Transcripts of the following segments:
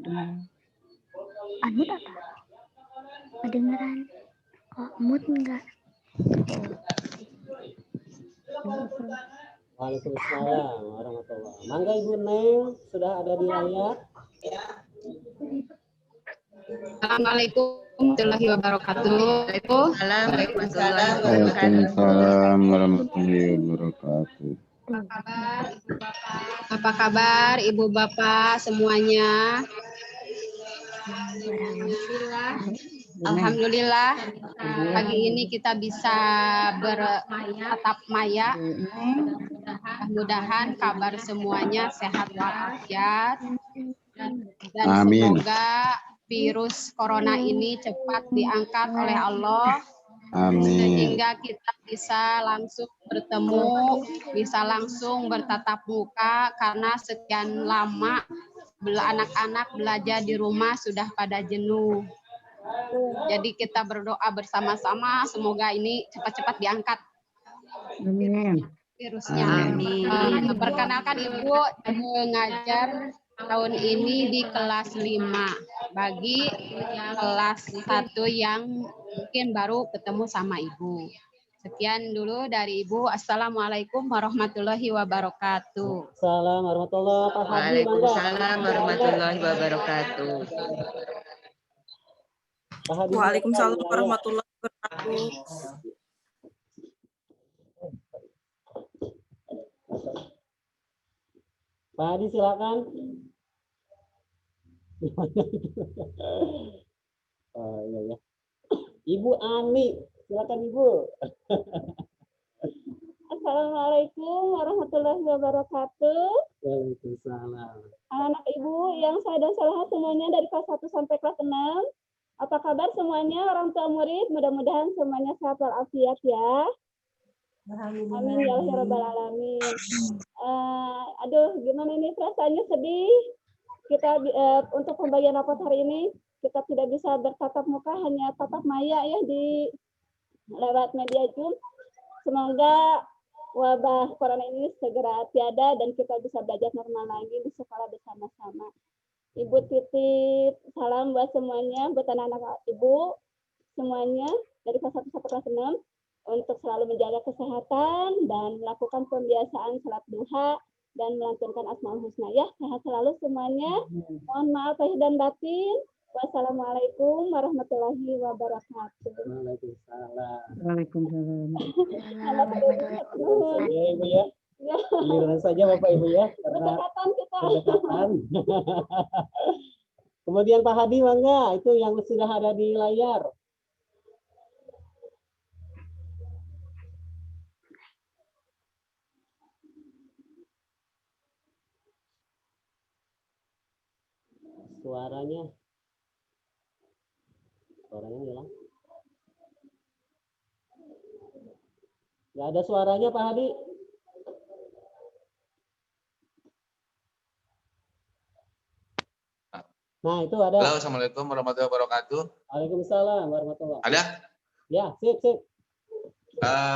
Unmute apa? Kedengeran? Kok mute enggak? Waalaikumsalam warahmatullahi. Mangga Ibu Neng sudah ada di layar. Assalamualaikum warahmatullahi wabarakatuh. Waalaikumsalam warahmatullahi wabarakatuh. Apa kabar Ibu Bapak semuanya? Alhamdulillah pagi ini kita bisa bertatap maya. Mudah-mudahan kabar semuanya sehat walafiat dan Amin. semoga virus corona ini cepat diangkat oleh Allah. Amin. Sehingga kita bisa langsung bertemu, bisa langsung bertatap muka karena sekian lama anak-anak belajar di rumah sudah pada jenuh. Jadi kita berdoa bersama-sama semoga ini cepat-cepat diangkat virusnya. Amin. Perkenalkan Ibu mengajar tahun ini di kelas 5 bagi kelas 1 yang mungkin baru ketemu sama Ibu. Sekian dulu dari Ibu. Assalamualaikum warahmatullahi wabarakatuh. Assalamualaikum warahmatullahi wabarakatuh. Waalaikumsalam warahmatullahi wabarakatuh. Waalaikumsalam warahmatullahi wabarakatuh. Pak Hadi silakan. Oh, iya ya. Ibu Ani, silakan Ibu. Assalamualaikum warahmatullahi wabarakatuh. Waalaikumsalam. Anak-anak Ibu yang saya dan salah semuanya dari kelas 1 sampai kelas 6. Apa kabar semuanya orang tua murid? Mudah-mudahan semuanya sehat walafiat ya. Amin ya rabbal alamin. Aduh, gimana ini perasaannya sedih. Kita untuk pembagian rapot hari ini kita tidak bisa bertatap muka, hanya tatap maya ya di lewat media Zoom. Semoga wabah corona ini segera tiada dan kita bisa belajar normal lagi di sekolah bersama-sama. Ibu titip salam buat semuanya, buat anak-anak Ibu semuanya dari kelas 1 sampai kelas 6 untuk selalu menjaga kesehatan dan melakukan pembiasaan salat duha dan melantunkan Asmaul Husna ya. Sehat selalu semuanya. Mohon maaf lahir dan batin. Wassalamualaikum warahmatullahi wabarakatuh. Waalaikumsalam. Waalaikumsalam. Ya Ibu ya. Giliran saja Bapak Ibu ya karena berdekatan. Kemudian Pak Hadi mangga itu yang sudah ada di layar. Suaranya hilang. Nggak ada suaranya Pak Hadi. Nah itu ada. Halo, assalamualaikum warahmatullahi wabarakatuh. Waalaikumsalam warahmatullahi wabarakatuh. Ada? Ya, sip.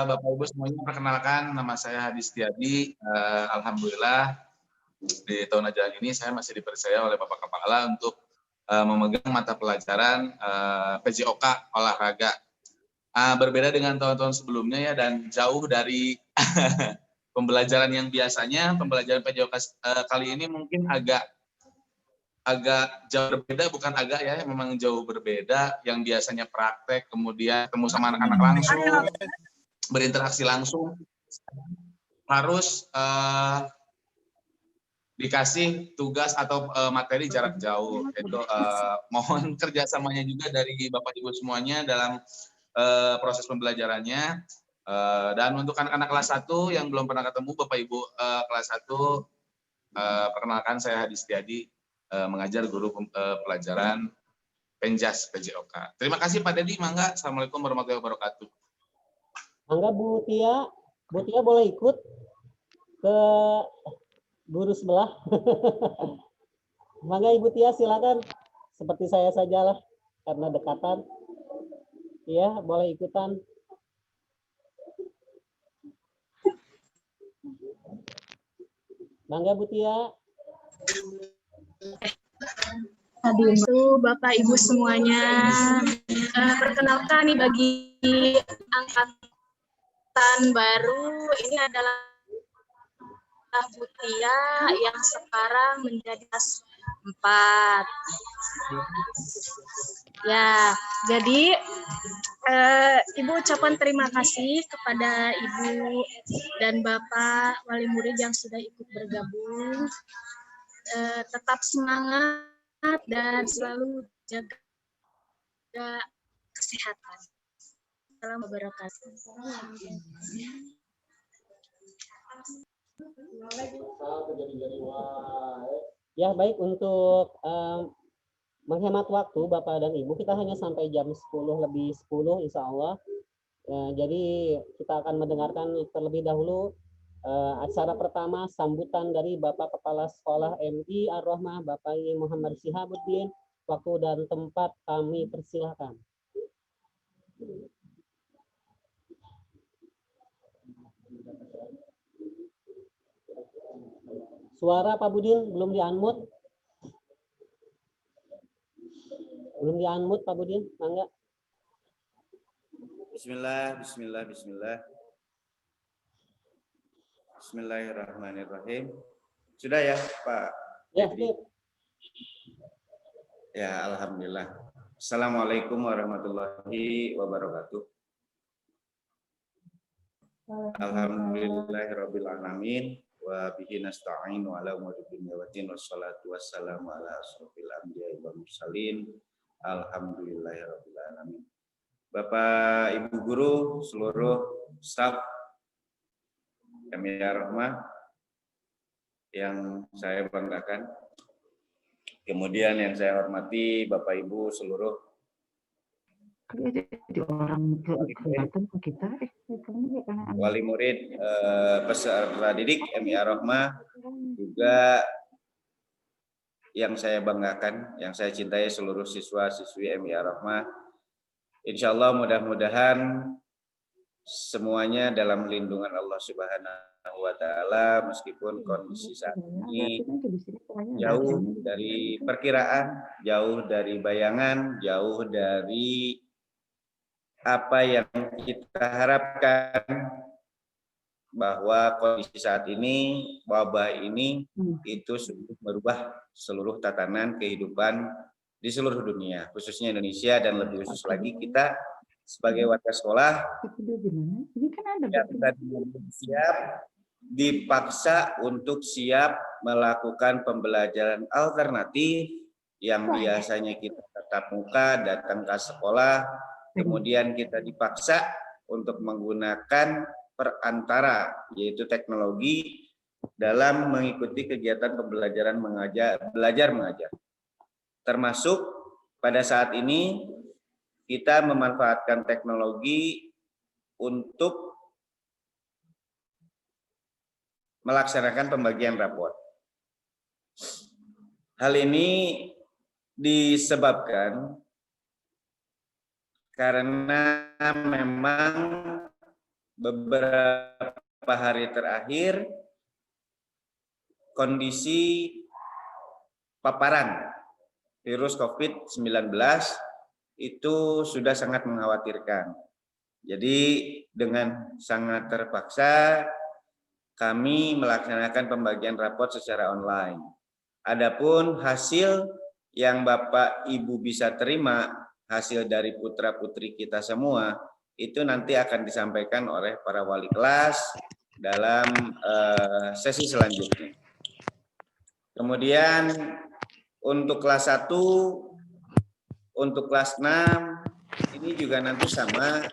Bapak Ibu semuanya, perkenalkan nama saya Hadi Setiadi. Alhamdulillah di tahun ajaran ini saya masih dipercaya oleh Bapak Kepala untuk memegang mata pelajaran PJOK olahraga. Berbeda dengan tahun-tahun sebelumnya ya dan jauh dari pembelajaran yang biasanya. Pembelajaran PJOK kali ini mungkin agak jauh berbeda, bukan agak ya, memang jauh berbeda. Yang biasanya praktek, kemudian ketemu sama anak-anak langsung, berinteraksi langsung, harus dikasih tugas atau materi jarak jauh. Itu mohon kerjasamanya juga dari Bapak Ibu semuanya dalam proses pembelajarannya. Dan untuk anak-anak kelas 1 yang belum pernah ketemu Bapak Ibu kelas 1, perkenalkan saya Hadi Setiadi, mengajar guru pelajaran Penjas PJOK. Terima kasih Pak Dedi, mangga. Assalamualaikum warahmatullahi wabarakatuh. Mangga Bu Tia boleh ikut ke guru sebelah. Mangga Ibu Tia silakan. Seperti saya sajalah karena dekatan. Iya, boleh ikutan. Mangga Bu Tia. Hadirin Bapak Ibu semuanya, perkenalkan nih bagi angkatan baru, ini adalah Butia yang sekarang menjadi kelas 4. Ya, jadi Ibu ucapkan terima kasih kepada Ibu dan Bapak wali murid yang sudah ikut bergabung. Tetap semangat dan selalu jaga kesehatan. Assalamualaikum warahmatullahi wabarakatuh. Ya, baik, untuk menghemat waktu Bapak dan Ibu, kita hanya sampai jam 10 lebih 10 insya Allah. Jadi kita akan mendengarkan terlebih dahulu acara pertama, sambutan dari Bapak Kepala Sekolah MI Ar-Rahmah, Bapak Muhammad Syihabuddin. Waktu dan tempat kami persilahkan. Suara Pak Budin belum di-unmute. Belum di-unmute Pak Budin, mangga. Bismillah, bismillah, bismillah. Bismillahirrahmanirrahim. Sudah ya, Pak? Ya, Steve. Ya, alhamdulillah. Assalamualaikum warahmatullahi wabarakatuh. Alhamdulillahirabbil alamin wa bihi nasta'inu ala umuri dunya wa din wassalatu wassalamu ala asrofil anbiya'i wal mursalin. Alhamdulillahirabbil alamin. Bapak, Ibu guru, seluruh staf MI Ar-Rahmah yang saya banggakan. Kemudian yang saya hormati Bapak Ibu seluruh wali murid, peserta didik MI Ar-Rahmah, juga yang saya banggakan, yang saya cintai seluruh siswa-siswi MI Ar-Rahmah. Insya Allah mudah-mudahan semuanya dalam lindungan Allah Subhanahu wa Ta'ala, meskipun kondisi saat ini jauh dari perkiraan, jauh dari bayangan, jauh dari apa yang kita harapkan, bahwa kondisi saat ini, wabah ini itu sudah merubah seluruh tatanan kehidupan di seluruh dunia, khususnya Indonesia, dan lebih khusus lagi kita sebagai warga sekolah yang tadi siap, dipaksa untuk siap melakukan pembelajaran alternatif yang biasanya kita tatap muka, datang ke sekolah, kemudian kita dipaksa untuk menggunakan perantara, yaitu teknologi, dalam mengikuti kegiatan pembelajaran belajar mengajar. Termasuk pada saat ini kita memanfaatkan teknologi untuk melaksanakan pembagian rapor. Hal ini disebabkan karena memang beberapa hari terakhir kondisi paparan virus COVID-19 itu sudah sangat mengkhawatirkan. Jadi dengan sangat terpaksa kami melaksanakan pembagian rapot secara online. Adapun hasil yang Bapak Ibu bisa terima, hasil dari putra-putri kita semua, itu nanti akan disampaikan oleh para wali kelas dalam sesi selanjutnya. Kemudian untuk kelas 1, untuk kelas 6, ini juga nanti sama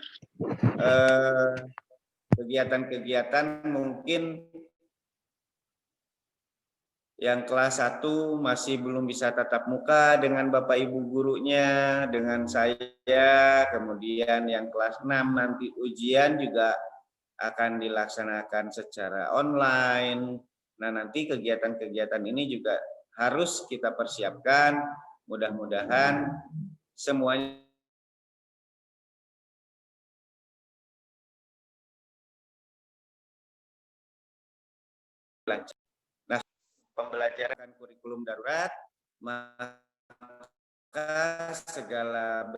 kegiatan-kegiatan mungkin yang kelas 1 masih belum bisa tatap muka dengan Bapak Ibu gurunya, dengan saya, kemudian yang kelas 6 nanti ujian juga akan dilaksanakan secara online. Nah, nanti kegiatan-kegiatan ini juga harus kita persiapkan, mudah-mudahan semuanya lancar. Nah, pembelajaran kurikulum darurat, maka maka segala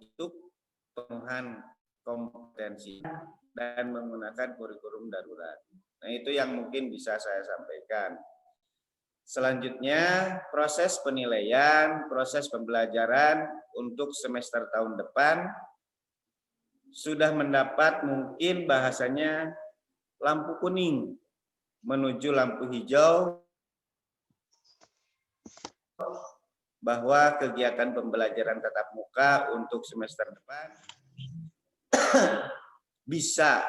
bentuk pemenuhan kompetensi dan menggunakan kurikulum darurat. Nah, itu yang mungkin bisa saya sampaikan. Selanjutnya, proses penilaian, proses pembelajaran untuk semester tahun depan sudah mendapat mungkin bahasanya lampu kuning menuju lampu hijau bahwa kegiatan pembelajaran tatap muka untuk semester depan bisa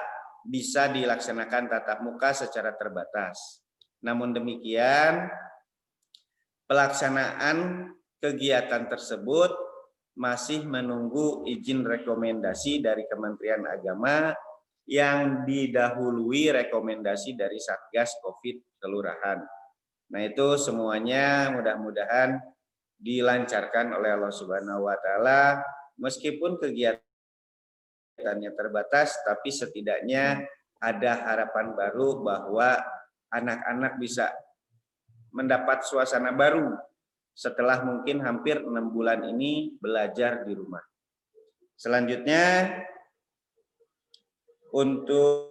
dilaksanakan tatap muka secara terbatas. Namun demikian, pelaksanaan kegiatan tersebut masih menunggu izin rekomendasi dari Kementerian Agama yang didahului rekomendasi dari Satgas COVID kelurahan. Nah, itu semuanya mudah-mudahan dilancarkan oleh Allah Subhanahu wa taala, meskipun kegiatannya terbatas, tapi setidaknya ada harapan baru bahwa anak-anak bisa mendapat suasana baru setelah mungkin hampir 6 bulan ini belajar di rumah. Selanjutnya, untuk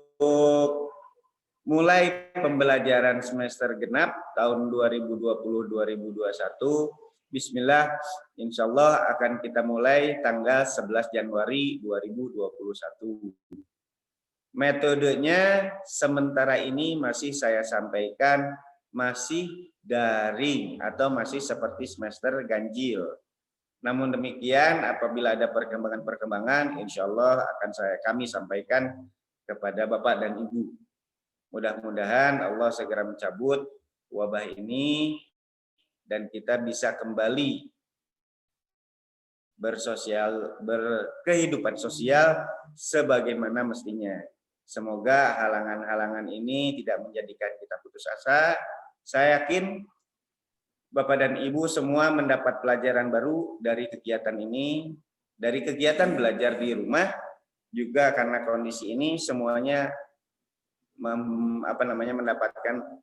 mulai pembelajaran semester genap tahun 2020-2021, bismillah, insya Allah akan kita mulai tanggal 11 Januari 2021. Metodenya sementara ini masih saya sampaikan masih daring atau masih seperti semester ganjil. Namun demikian, apabila ada perkembangan-perkembangan, insya Allah akan kami sampaikan kepada Bapak dan Ibu. Mudah-mudahan Allah segera mencabut wabah ini dan kita bisa kembali berkehidupan sosial sebagaimana mestinya. Semoga halangan-halangan ini tidak menjadikan kita putus asa. Saya yakin Bapak dan Ibu semua mendapat pelajaran baru dari kegiatan ini, dari kegiatan belajar di rumah, juga karena kondisi ini semuanya mendapatkan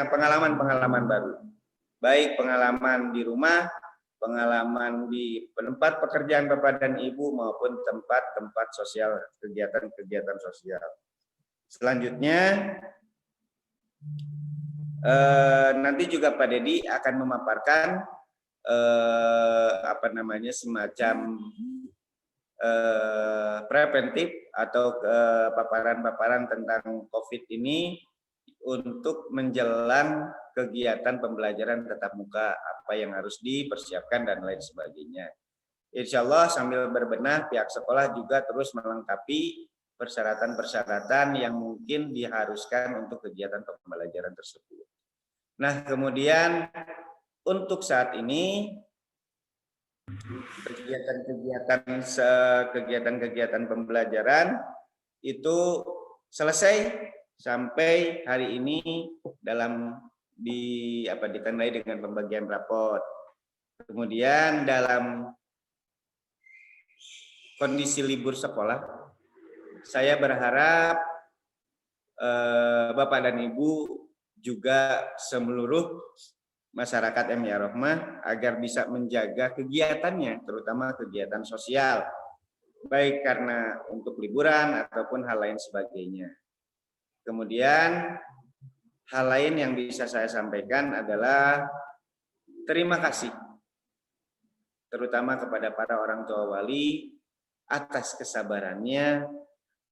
pengalaman-pengalaman baru. Baik pengalaman di rumah, pengalaman di tempat pekerjaan Bapak dan Ibu maupun tempat-tempat sosial, kegiatan-kegiatan sosial. Selanjutnya, nanti juga Pak Dedi akan memaparkan semacam preventif atau paparan-paparan tentang COVID ini untuk menjelang kegiatan pembelajaran tatap muka, apa yang harus dipersiapkan dan lain sebagainya. Insya Allah sambil berbenah, pihak sekolah juga terus melengkapi persyaratan-persyaratan yang mungkin diharuskan untuk kegiatan pembelajaran tersebut. Nah, kemudian untuk saat ini kegiatan pembelajaran itu selesai sampai hari ini ditandai dengan pembagian rapot. Kemudian dalam kondisi libur sekolah, saya berharap Bapak dan Ibu juga seluruh masyarakat MI Ar-Rahmah agar bisa menjaga kegiatannya, terutama kegiatan sosial, baik karena untuk liburan ataupun hal lain sebagainya. Kemudian hal lain yang bisa saya sampaikan adalah terima kasih, terutama kepada para orang tua wali atas kesabarannya,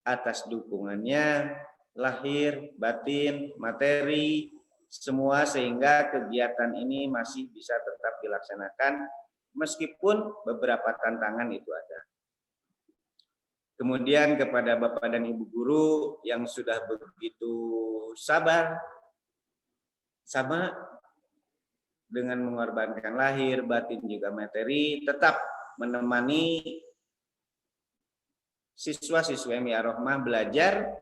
atas dukungannya, lahir, batin, materi, semua sehingga kegiatan ini masih bisa tetap dilaksanakan meskipun beberapa tantangan itu ada. Kemudian kepada Bapak dan Ibu guru yang sudah begitu sabar, sama dengan mengorbankan lahir, batin juga materi, tetap menemani siswa-siswa MI Ar-Rahmah belajar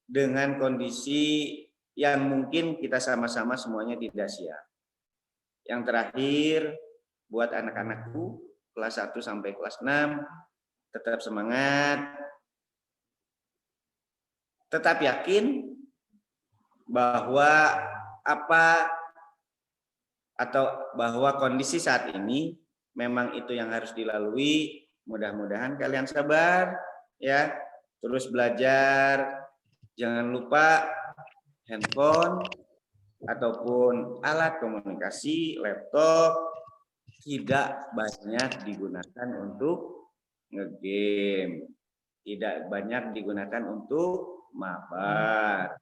dengan kondisi yang mungkin kita sama-sama semuanya tidak siap. Yang terakhir, buat anak-anakku kelas 1 sampai kelas 6, tetap semangat, tetap yakin bahwa apa atau bahwa kondisi saat ini memang itu yang harus dilalui. Mudah-mudahan kalian sabar ya, terus belajar. Jangan lupa handphone ataupun alat komunikasi, laptop tidak banyak digunakan untuk ngegame, tidak banyak digunakan untuk mabar.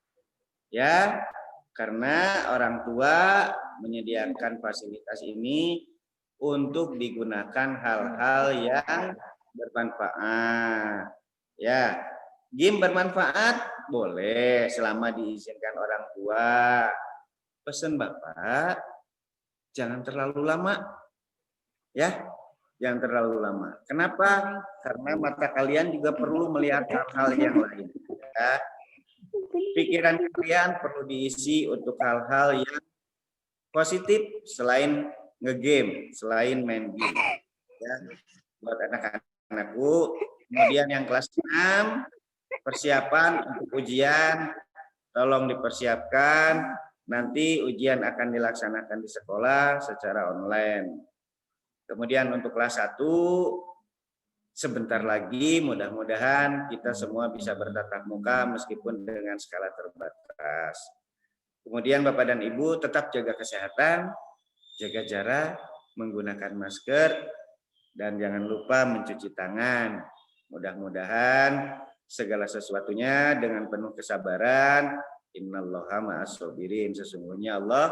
Ya, karena orang tua menyediakan fasilitas ini untuk digunakan hal-hal yang bermanfaat. Ya, game bermanfaat boleh selama diizinkan orang tua. Pesan Bapak, jangan terlalu lama. Ya, jangan terlalu lama. Kenapa? Karena mata kalian juga perlu melihat hal-hal yang lain. Ya. Pikiran kalian perlu diisi untuk hal-hal yang positif selain ngegame, selain main game. Ya, buat anak-anakku. Kemudian yang kelas 6, persiapan untuk ujian, tolong dipersiapkan. Nanti ujian akan dilaksanakan di sekolah secara online. Kemudian untuk kelas 1, sebentar lagi mudah-mudahan kita semua bisa bertatap muka meskipun dengan skala terbatas. Kemudian Bapak dan Ibu tetap jaga kesehatan, jaga jarak, menggunakan masker, dan jangan lupa mencuci tangan. Mudah-mudahan segala sesuatunya dengan penuh kesabaran. Innallaha ma'as sabirin. Sesungguhnya Allah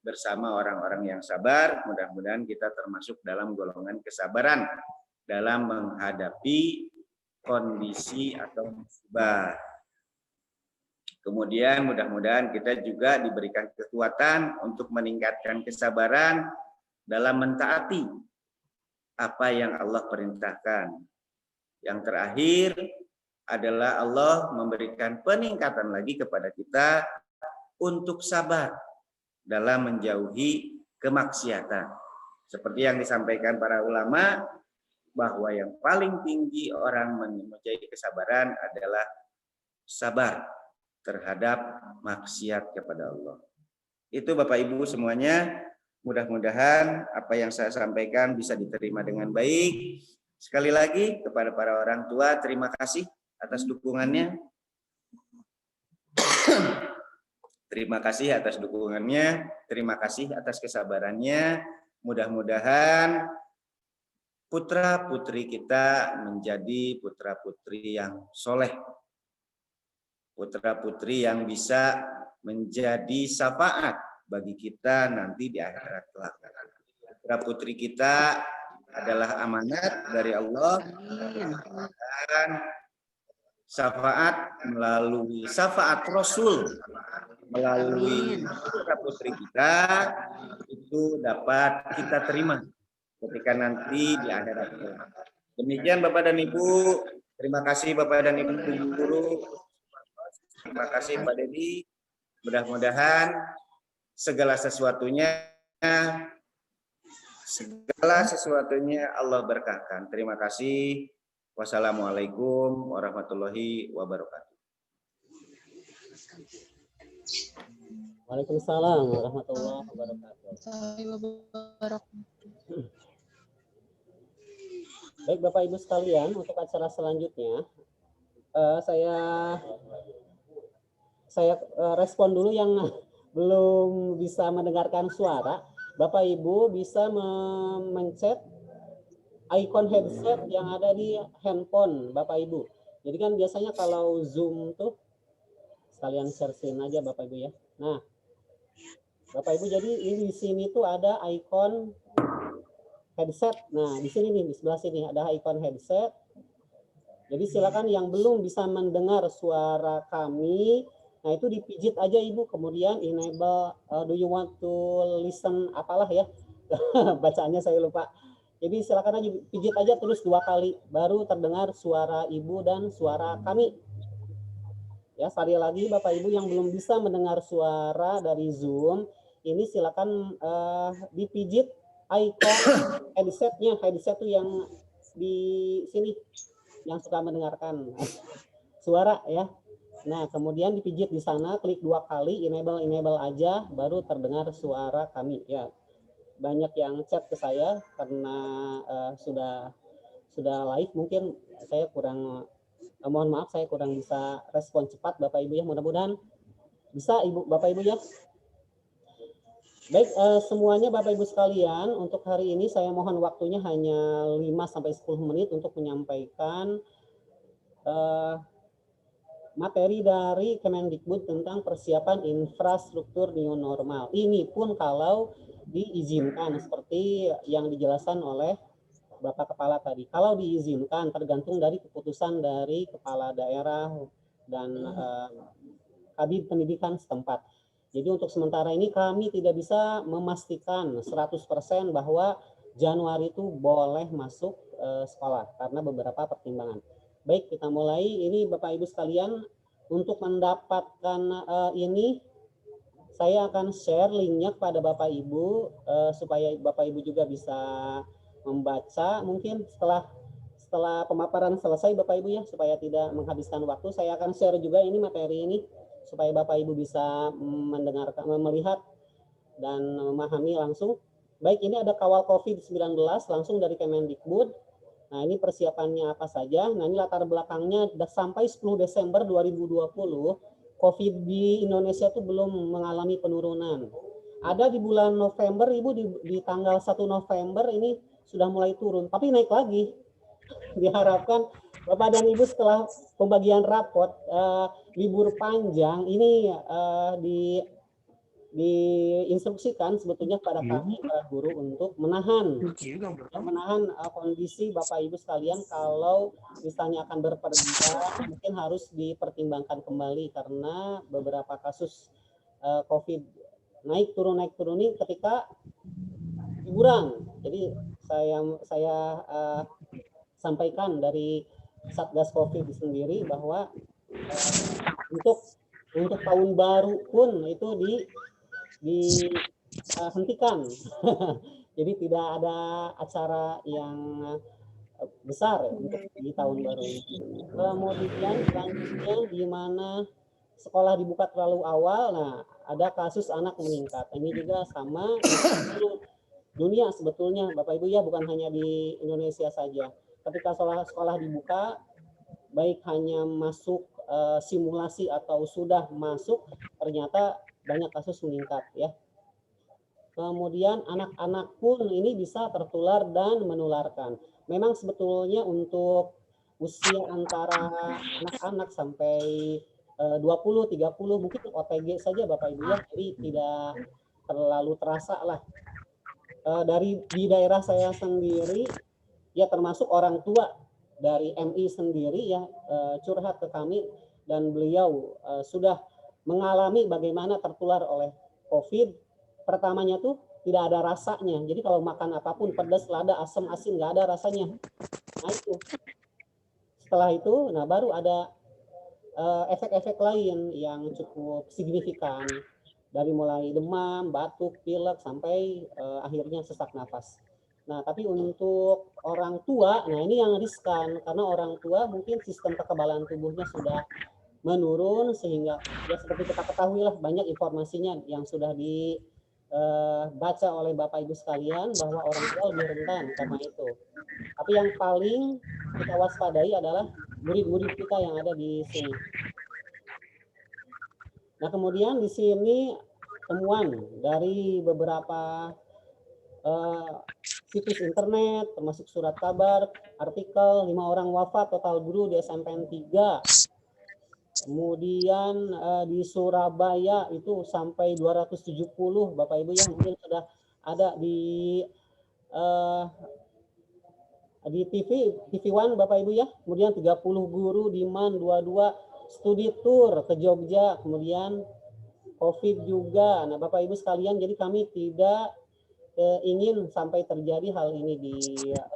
bersama orang-orang yang sabar. Mudah-mudahan kita termasuk dalam golongan kesabaran dalam menghadapi kondisi atau musibah. Kemudian mudah-mudahan kita juga diberikan kekuatan untuk meningkatkan kesabaran dalam mentaati apa yang Allah perintahkan. Yang terakhir adalah Allah memberikan peningkatan lagi kepada kita untuk sabar dalam menjauhi kemaksiatan. Seperti yang disampaikan para ulama, bahwa yang paling tinggi orang mempunyai kesabaran adalah sabar terhadap maksiat kepada Allah. Itu Bapak Ibu semuanya, mudah-mudahan apa yang saya sampaikan bisa diterima dengan baik. Sekali lagi kepada para orang tua, terima kasih atas dukungannya. Terima kasih atas dukungannya, terima kasih atas kesabarannya. Mudah-mudahan putra-putri kita menjadi putra-putri yang soleh. Putra-putri yang bisa menjadi syafaat bagi kita nanti di akhirat kelak. Putra-putri kita adalah amanat dari Allah. Dan syafaat melalui syafaat Rasul, melalui putra-putri kita itu dapat kita terima ketika nanti di akhirat. Demikian Bapak dan Ibu, terima kasih Bapak dan Ibu guru, terima kasih Pak Dedi. Mudah-mudahan segala sesuatunya Allah berkahkan. Terima kasih. Wassalamualaikum warahmatullahi wabarakatuh. Waalaikumsalam warahmatullahi wabarakatuh. Baik Bapak Ibu sekalian, untuk acara selanjutnya saya respon dulu yang belum bisa mendengarkan suara. Bapak Ibu bisa mencet icon headset yang ada di handphone Bapak Ibu. Jadi kan biasanya kalau Zoom tuh sekalian share screen aja Bapak Ibu ya. Nah, Bapak Ibu jadi ini di sini tuh ada icon headset. Nah, di sini nih di sebelah sini ada icon headset. Jadi silakan yang belum bisa mendengar suara kami, nah itu dipijit aja Ibu, kemudian enable do you want to listen apalah ya. Bacaannya saya lupa. Jadi silakan aja pijit aja terus 2 kali baru terdengar suara Ibu dan suara kami. Ya, sekali lagi Bapak Ibu yang belum bisa mendengar suara dari Zoom, ini silakan dipijit icon headsetnya. Headset tuh yang di sini yang suka mendengarkan suara ya. Nah, kemudian dipijit di sana, klik 2 kali, enable aja, baru terdengar suara kami. Ya, banyak yang chat ke saya karena sudah live, mungkin saya kurang, mohon maaf saya kurang bisa respon cepat Bapak Ibu ya. Mudah-mudahan bisa Bapak Ibu ya. Baik, semuanya Bapak Ibu sekalian, untuk hari ini saya mohon waktunya hanya 5-10 menit untuk menyampaikan materi dari Kemendikbud tentang persiapan infrastruktur new normal. Ini pun kalau diizinkan seperti yang dijelaskan oleh Bapak Kepala tadi. Kalau diizinkan tergantung dari keputusan dari Kepala Daerah dan Kabid Pendidikan setempat. Jadi untuk sementara ini kami tidak bisa memastikan 100% bahwa Januari itu boleh masuk sekolah karena beberapa pertimbangan. Baik, kita mulai. Ini Bapak Ibu sekalian, untuk mendapatkan ini saya akan share linknya kepada Bapak Ibu supaya Bapak Ibu juga bisa membaca. Mungkin setelah pemaparan selesai Bapak Ibu ya, supaya tidak menghabiskan waktu, saya akan share juga ini materi ini supaya Bapak Ibu bisa mendengarkan, melihat dan memahami langsung. Baik, ini ada kawal COVID-19 langsung dari Kemendikbud. Nah, ini persiapannya apa saja. Nah, ini latar belakangnya sampai 10 Desember 2020, COVID di Indonesia itu belum mengalami penurunan. Ada di bulan November, Ibu, di tanggal 1 November ini sudah mulai turun, tapi naik lagi. Diharapkan Bapak dan Ibu setelah pembagian rapot, libur panjang ini diinstruksikan sebetulnya pada kami para guru untuk menahan kondisi Bapak Ibu sekalian. Kalau misalnya akan berpergian mungkin harus dipertimbangkan kembali karena beberapa kasus COVID naik turun ini ketika liburan. Jadi saya sampaikan dari Satgas COVID sendiri bahwa untuk tahun baru pun itu dihentikan. Jadi tidak ada acara yang besar untuk di tahun baru ini. Kemudian selanjutnya di mana sekolah dibuka terlalu awal, nah ada kasus anak meningkat. Ini juga sama di dunia sebetulnya Bapak Ibu ya, bukan hanya di Indonesia saja. Ketika sekolah dibuka, baik hanya masuk simulasi atau sudah masuk, ternyata banyak kasus meningkat ya. Kemudian anak-anak pun ini bisa tertular dan menularkan. Memang sebetulnya untuk usia antara anak-anak sampai 20-30 mungkin OTG saja Bapak Ibu ya, jadi tidak terlalu terasa lah. Di daerah saya sendiri ya, termasuk orang tua dari MI sendiri ya curhat ke kami, dan beliau sudah mengalami bagaimana tertular oleh COVID. Pertamanya tuh tidak ada rasanya. Jadi kalau makan apapun pedas, lada, asam, asin, nggak ada rasanya. Nah itu. Setelah itu, nah baru ada efek-efek lain yang cukup signifikan. Dari mulai demam, batuk, pilek, sampai akhirnya sesak nafas. Nah, tapi untuk orang tua, nah ini yang riskan. Karena orang tua mungkin sistem kekebalan tubuhnya sudah menurun, sehingga ya seperti kita ketahui lah, banyak informasinya yang sudah dibaca oleh Bapak Ibu sekalian bahwa orang tua lebih rentan karena itu. Tapi yang paling kita waspadai adalah murid-murid kita yang ada di sini. Nah, kemudian di sini temuan dari beberapa situs internet, termasuk surat kabar, artikel, 5 orang wafat total guru di SMPN 3. Kemudian di Surabaya itu sampai 270 Bapak Ibu yang mungkin sudah ada di TV One Bapak Ibu ya. Kemudian 30 guru di MAN 22 studi tour ke Jogja, kemudian COVID juga. Nah Bapak Ibu sekalian, jadi kami tidak ingin sampai terjadi hal ini di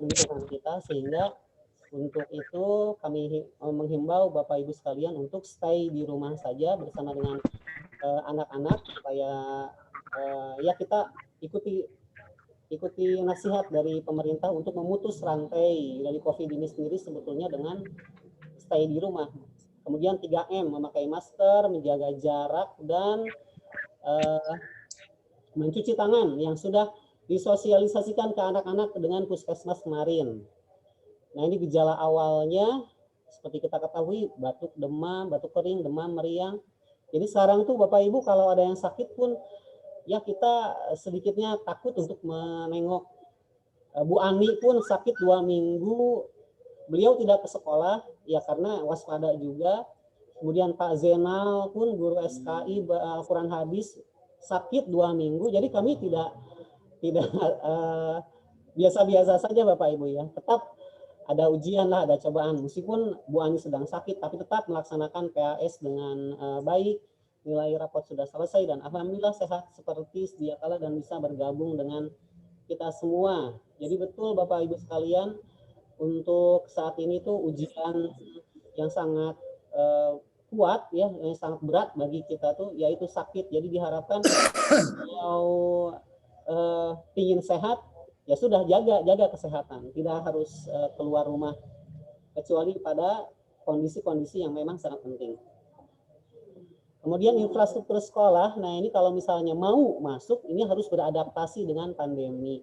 lingkungan kita, sehingga untuk itu kami menghimbau Bapak Ibu sekalian untuk stay di rumah saja bersama dengan anak-anak supaya ya kita ikuti nasihat dari pemerintah untuk memutus rantai dari COVID ini sendiri sebetulnya dengan stay di rumah. Kemudian 3M, memakai masker, menjaga jarak, dan mencuci tangan yang sudah disosialisasikan ke anak-anak dengan puskesmas kemarin. Nah, ini gejala awalnya seperti kita ketahui, batuk, demam, batuk kering, demam, meriang. Jadi sekarang tuh Bapak Ibu kalau ada yang sakit pun ya kita sedikitnya takut untuk menengok. Bu Ani pun sakit 2 minggu, beliau tidak ke sekolah ya karena waspada juga. Kemudian Pak Zainal pun guru SKI Al-Quran Hadis sakit 2 minggu. Jadi kami tidak biasa-biasa saja Bapak Ibu ya. Tetap ada ujian lah, ada cobaan. Meskipun Bu Ani sedang sakit, tapi tetap melaksanakan PAS dengan baik. Nilai rapot sudah selesai dan alhamdulillah sehat seperti sedia kala dan bisa bergabung dengan kita semua. Jadi betul Bapak Ibu sekalian, untuk saat ini tuh ujian yang sangat kuat ya, yang sangat berat bagi kita tuh yaitu sakit. Jadi diharapkan kalau ingin sehat ya sudah jaga kesehatan, tidak harus keluar rumah kecuali pada kondisi-kondisi yang memang sangat penting. Kemudian infrastruktur sekolah, nah ini kalau misalnya mau masuk ini harus beradaptasi dengan pandemi.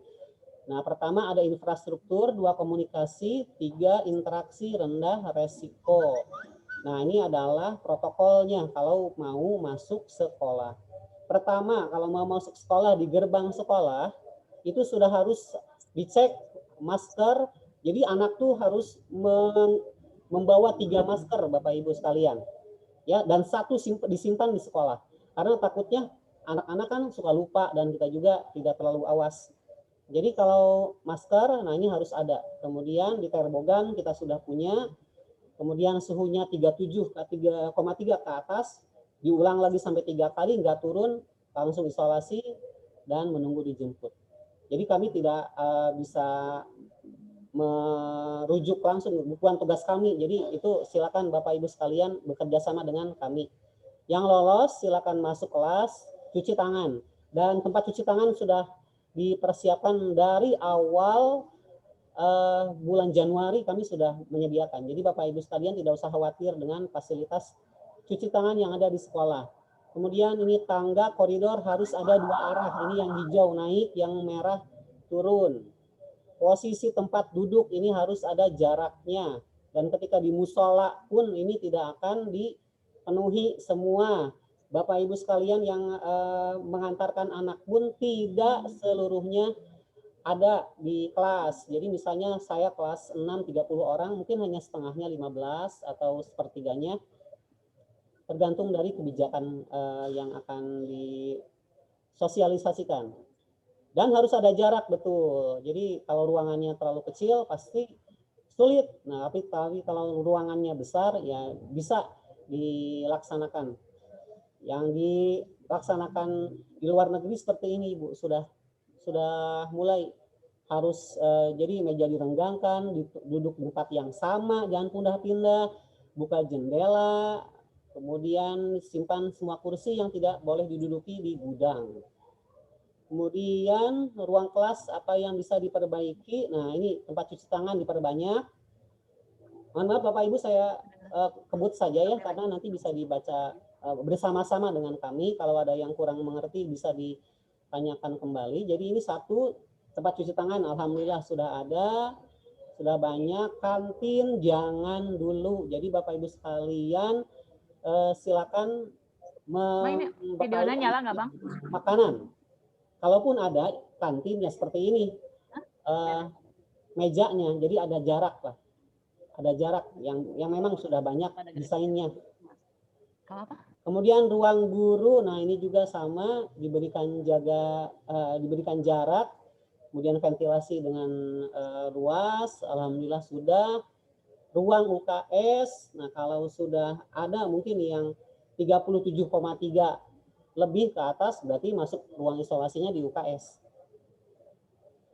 Nah, pertama ada infrastruktur, 2 komunikasi, 3 interaksi rendah resiko. Nah, ini adalah protokolnya kalau mau masuk sekolah. Pertama, kalau mau masuk sekolah di gerbang sekolah, itu sudah harus dicek masker. Jadi anak tuh harus membawa 3 masker, Bapak Ibu sekalian. Ya, dan 1 disimpan di sekolah. Karena takutnya anak-anak kan suka lupa dan kita juga tidak terlalu awas. Jadi kalau masker, nah ini harus ada. Kemudian di terbogan kita sudah punya. Kemudian suhunya 3,3 ke atas, diulang lagi sampai 3 kali, nggak turun, langsung isolasi dan menunggu dijemput. Jadi kami tidak bisa merujuk langsung, bukan tugas kami. Jadi itu silakan Bapak Ibu sekalian bekerja sama dengan kami. Yang lolos silakan masuk kelas, cuci tangan. Dan tempat cuci tangan sudah dipersiapkan dari awal bulan Januari kami sudah menyediakan. Jadi Bapak Ibu sekalian tidak usah khawatir dengan fasilitas cuci tangan yang ada di sekolah. Kemudian ini tangga koridor harus ada 2 arah. Ini yang hijau naik, yang merah turun. Posisi tempat duduk ini harus ada jaraknya. Dan ketika di musola pun ini tidak akan dipenuhi semua. Bapak Ibu sekalian yang mengantarkan anak pun tidak seluruhnya ada di kelas. Jadi misalnya saya kelas 6 30 orang, mungkin hanya setengahnya 15 atau sepertiganya. Tergantung dari kebijakan yang akan disosialisasikan. Dan harus ada jarak betul. Jadi kalau ruangannya terlalu kecil pasti sulit. Nah, tapi kalau ruangannya besar ya bisa dilaksanakan. Yang dilaksanakan di luar negeri seperti ini Ibu sudah mulai harus jadi meja direnggangkan, duduk di tempat yang sama, jangan pindah-pindah, buka jendela, kemudian simpan semua kursi yang tidak boleh diduduki di gudang. Kemudian ruang kelas apa yang bisa diperbaiki. Nah, ini tempat cuci tangan diperbanyak. Mohon maaf Bapak Ibu saya kebut saja ya karena nanti bisa dibaca bersama-sama dengan kami. Kalau ada yang kurang mengerti bisa ditanyakan kembali. Jadi ini 1 tempat cuci tangan alhamdulillah sudah ada. Sudah banyak. Kantin jangan dulu. Jadi Bapak Ibu sekalian silakan videonya nyala nggak Bang? Makanan. Kalaupun ada kantinnya seperti ini, mejanya, jadi ada jarak lah, ada jarak yang memang sudah banyak desainnya. Kemudian ruang guru, nah ini juga sama diberikan jarak, kemudian ventilasi dengan luas, alhamdulillah sudah. Ruang UKS, nah kalau sudah ada mungkin yang 37,3 lebih ke atas berarti masuk ruang isolasinya di UKS.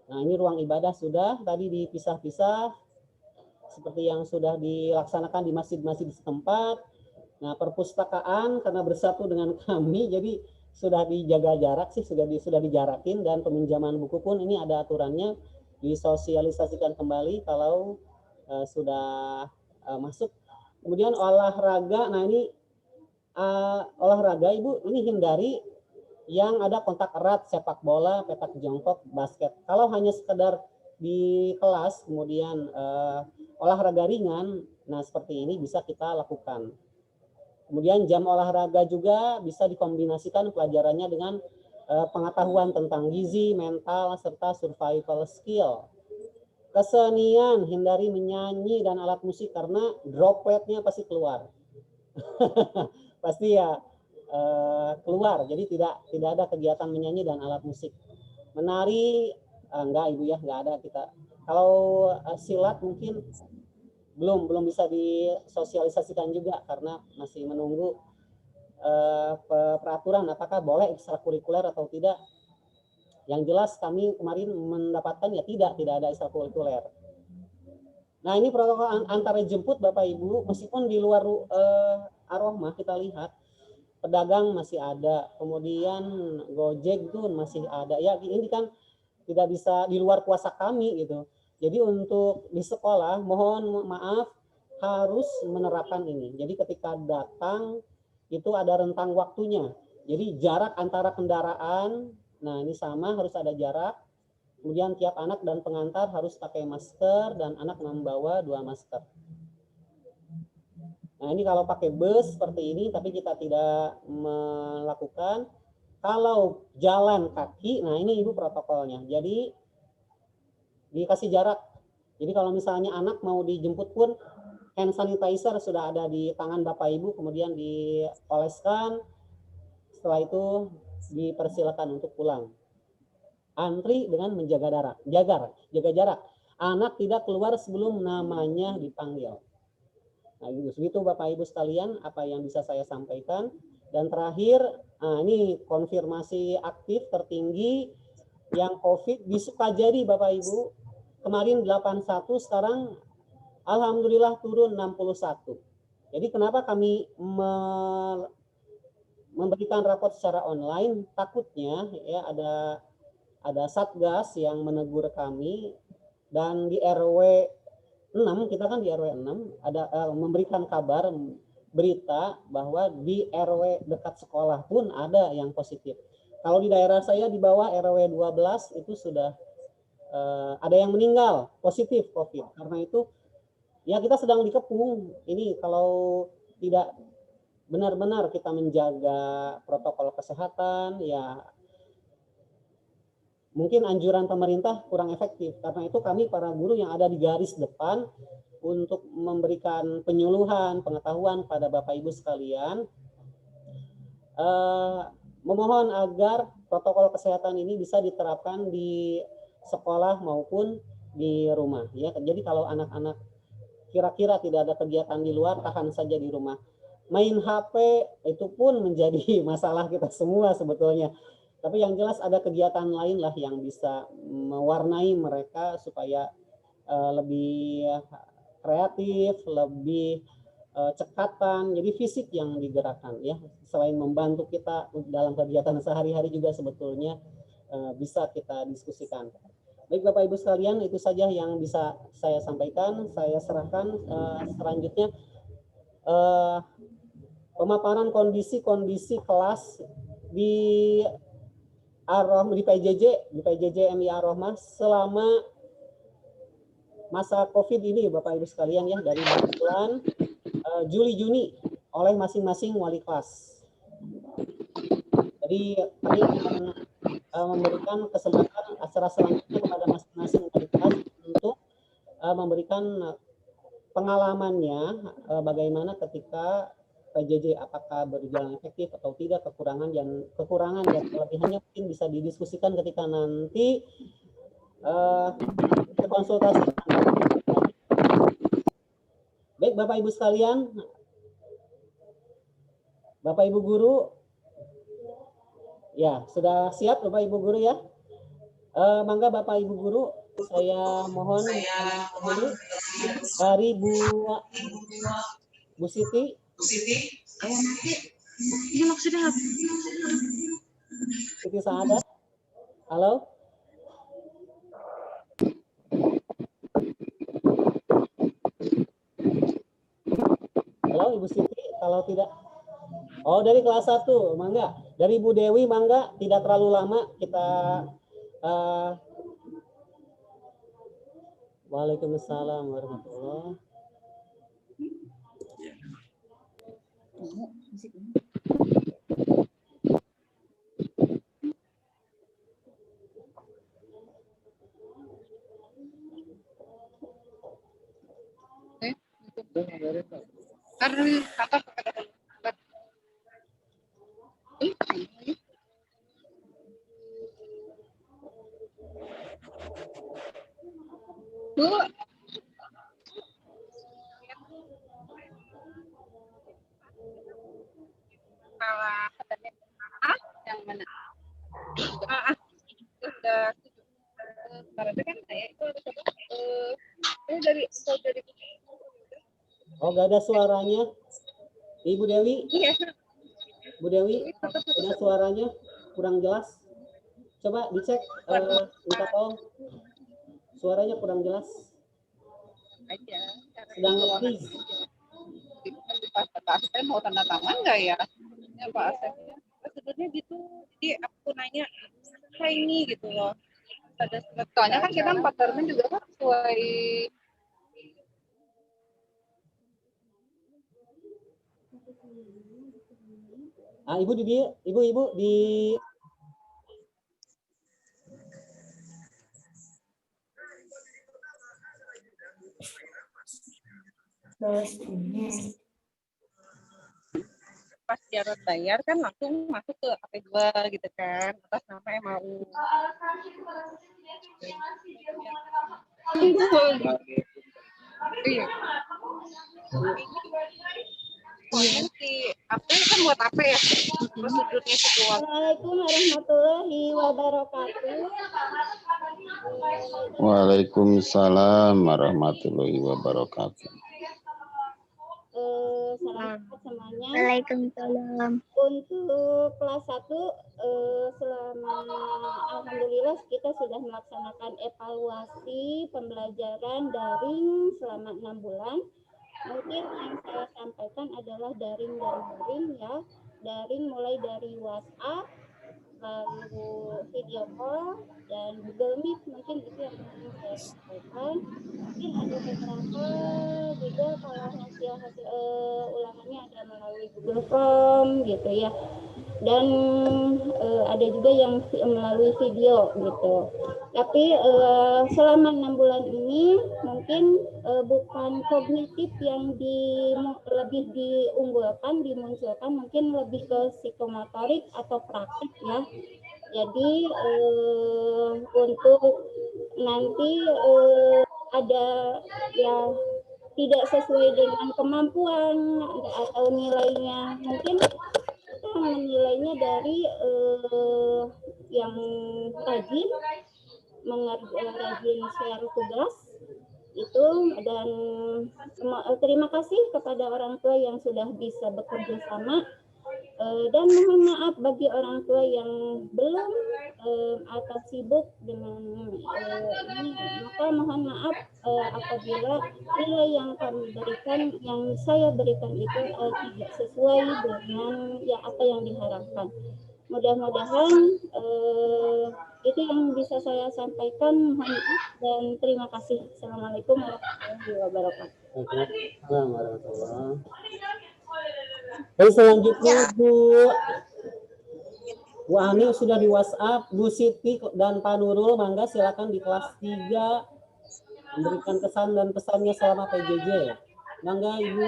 Nah ini ruang ibadah sudah tadi dipisah-pisah seperti yang sudah dilaksanakan di masjid-masjid setempat. Nah perpustakaan karena bersatu dengan kami jadi sudah dijaga jarak sih, sudah dijarakin, dan peminjaman buku pun ini ada aturannya, disosialisasikan kembali kalau sudah masuk Kemudian olahraga, nah ini olahraga Ibu, ini hindari yang ada kontak erat, sepak bola, petak jongkok, basket. Kalau hanya sekedar di kelas, kemudian olahraga ringan, nah seperti ini bisa kita lakukan. Kemudian jam olahraga juga bisa dikombinasikan pelajarannya dengan pengetahuan tentang gizi, mental, serta survival skill. Kesenian, hindari menyanyi dan alat musik karena dropletnya pasti keluar. Pasti ya keluar, jadi tidak ada kegiatan menyanyi dan alat musik. Menari, enggak Ibu ya, enggak ada kita. Kalau silat mungkin belum bisa disosialisasikan juga karena masih menunggu peraturan apakah boleh ekstrakurikuler atau tidak. Yang jelas kami kemarin mendapatkan ya tidak ada ekstrakurikuler. Nah ini protokol antara jemput Bapak Ibu, meskipun di luar Ar-Rahmah kita lihat pedagang masih ada, kemudian Gojek itu masih ada. Ya ini kan tidak bisa di luar kuasa kami gitu. Jadi untuk di sekolah mohon maaf harus menerapkan ini. Jadi ketika datang itu ada rentang waktunya. Jadi jarak antara kendaraan, nah ini sama harus ada jarak. Kemudian tiap anak dan pengantar harus pakai masker dan anak membawa 2 masker. Nah ini kalau pakai bus seperti ini tapi kita tidak melakukan. Kalau jalan kaki, nah ini Ibu protokolnya. Jadi dikasih jarak. Jadi kalau misalnya anak mau dijemput pun hand sanitizer sudah ada di tangan Bapak Ibu, kemudian dioleskan. Setelah itu dipersilakan untuk pulang. Antri dengan menjaga jaga jarak. Anak tidak keluar sebelum namanya dipanggil. Nah, gitu Bapak Ibu sekalian apa yang bisa saya sampaikan. Dan terakhir, nah ini konfirmasi aktif tertinggi yang COVID di Sukajadi Bapak Ibu. Kemarin 81, sekarang alhamdulillah turun 61. Jadi kenapa kami memberikan raport secara online? Takutnya ya ada satgas yang menegur kami dan di RW 6, kita kan di RW 6 ada memberikan kabar berita bahwa di RW dekat sekolah pun ada yang positif. Kalau di daerah saya di bawah RW 12 itu sudah ada yang meninggal positif COVID. Karena itu ya kita sedang dikepung. Ini kalau tidak benar-benar kita menjaga protokol kesehatan ya mungkin anjuran pemerintah kurang efektif. Karena itu kami para guru yang ada di garis depan untuk memberikan penyuluhan, pengetahuan pada Bapak Ibu sekalian, memohon agar protokol kesehatan ini bisa diterapkan di sekolah maupun di rumah. Ya, jadi kalau anak-anak kira-kira tidak ada kegiatan di luar, tahan saja di rumah. Main HP itu pun menjadi masalah kita semua sebetulnya. Tapi yang jelas ada kegiatan lain lah yang bisa mewarnai mereka supaya lebih kreatif, lebih cekatan, jadi fisik yang digerakkan ya. Selain membantu kita dalam kegiatan sehari-hari juga sebetulnya bisa kita diskusikan. Baik Bapak Ibu sekalian, itu saja yang bisa saya sampaikan. Saya serahkan selanjutnya pemaparan kondisi-kondisi kelas di Ar-Rahmah, di PJJ MI Ar-Rahmah selama masa COVID ini Bapak Ibu sekalian ya, dari bulan Juli-Juni oleh masing-masing wali kelas. Jadi kami akan memberikan kesempatan acara selanjutnya kepada masing-masing wali kelas untuk memberikan pengalamannya bagaimana ketika PJJ apakah berjalan efektif atau tidak, kekurangan dan kelebihannya mungkin bisa didiskusikan ketika nanti konsultasi. Baik Bapak Ibu sekalian, Bapak Ibu guru, ya sudah siap Bapak Ibu guru ya. Mangga Bapak Ibu guru, saya mohon dulu dari Bu Siti. Ini maksudnya apa? Siti Saadat. Halo. Oh, Ibu Siti, kalau tidak. Oh, dari kelas 1, mangga. Dari Bu Dewi, mangga. Tidak terlalu lama kita. Waalaikumsalam warahmatullahi. Bu, yang mana? Sudah karena kan saya itu dari Oh, gak ada suaranya. Ibu Dewi? Iya. Bu Dewi, ada suaranya kurang jelas. Coba dicek, minta tolong. Suaranya kurang jelas. Aja. Sedang nge-freeze. Pak Asep mau tanda tangan nggak ya? Ya Pak Asep. Sebenarnya gitu. Jadi aku nanya, kayak ini gitu loh. Soalnya kan kita 4 termin juga kan sesuai. Ibu di dia, ibu di. Pas syarat bayar kan langsung masuk ke AP2 gitu kan, atas nama MAU. Iya. Si apa kan buat apa ya? Prosedurnya sesuatu. Assalamualaikum warahmatullahi wabarakatuh. Waalaikumsalam warahmatullahi wabarakatuh. Salam semuanya. Waalaikumsalam. Untuk kelas 1 alhamdulillah kita sudah melaksanakan evaluasi pembelajaran daring selama 6 bulan. Mungkin yang saya sampaikan adalah daring dan daring ya. Daring mulai dari WhatsApp, lalu video call, dan Google Meet, mungkin itu yang ingin saya sampaikan. Mungkin ada beberapa juga kalau hasil ulangannya ada melalui Google Form gitu ya. Dan ada juga yang melalui video gitu. Tapi selama 6 bulan ini mungkin bukan kognitif yang lebih diunggulkan, dimunculkan, mungkin lebih ke psikomotorik atau praktik ya. Jadi untuk nanti ada ya tidak sesuai dengan kemampuan atau nilainya, mungkin kita menilainya dari yang rajin share tugas itu. Dan terima kasih kepada orang tua yang sudah bisa bekerja sama, dan mohon maaf bagi orang tua yang belum atau sibuk dengan ini, maka mohon maaf apabila nilai yang kami berikan, yang saya berikan itu tidak sesuai dengan ya apa yang diharapkan. Mudah-mudahan itu yang bisa saya sampaikan. Mohon maaf dan terima kasih. Assalamualaikum warahmatullahi wabarakatuh. Waalaikumsalam warahmatullahi. Dan selanjutnya Bu Ani sudah di WhatsApp. Bu Siti dan Pak Nurul, mangga silakan di kelas 3 memberikan kesan dan pesannya selama PJJ. Mangga Ibu